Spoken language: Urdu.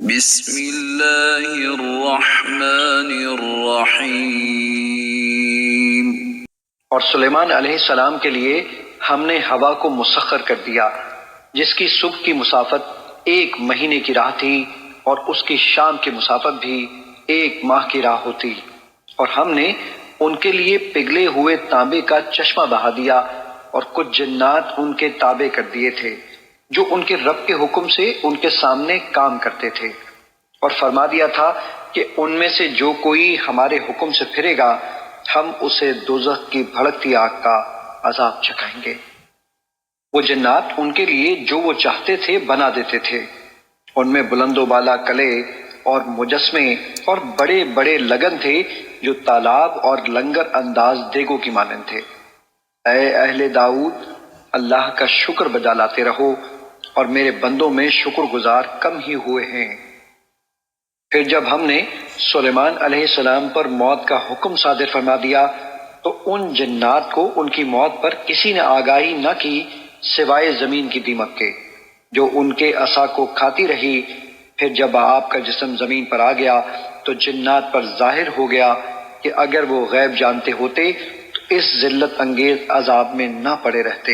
بسم اللہ الرحمن الرحیم۔ اور سلیمان علیہ السلام کے لیے ہم نے ہوا کو مسخر کر دیا، جس کی صبح کی مسافت 1 مہینے کی راہ تھی اور اس کی شام کی مسافت بھی 1 ماہ کی راہ ہوتی۔ اور ہم نے ان کے لیے پگھلے ہوئے تانبے کا چشمہ بہا دیا اور کچھ جنات ان کے تابع کر دیے تھے جو ان کے رب کے حکم سے ان کے سامنے کام کرتے تھے، اور فرما دیا تھا کہ ان میں سے جو کوئی ہمارے حکم سے پھرے گا ہم اسے دوزخ کی بھڑکتی آگ کا عذاب چکھائیں گے۔ وہ جنات ان کے لیے جو وہ چاہتے تھے بنا دیتے تھے، ان میں بلند و بالا قلعے اور مجسمے اور بڑے بڑے لگن تھے جو تالاب اور لنگر انداز دیگوں کی مانند تھے۔ اے اہل داؤد، اللہ کا شکر بجا لاتے رہو، اور میرے بندوں میں شکر گزار کم ہی ہوئے ہیں۔ پھر جب ہم نے سلیمان علیہ السلام پر موت کا حکم صادر فرما دیا تو ان جنات کو ان کی موت پر کسی نے آگاہی نہ کی سوائے زمین کی دیمک کے جو ان کے عصا کو کھاتی رہی۔ پھر جب آپ کا جسم زمین پر آ گیا تو جنات پر ظاہر ہو گیا کہ اگر وہ غیب جانتے ہوتے تو اس ذلت انگیز عذاب میں نہ پڑے رہتے۔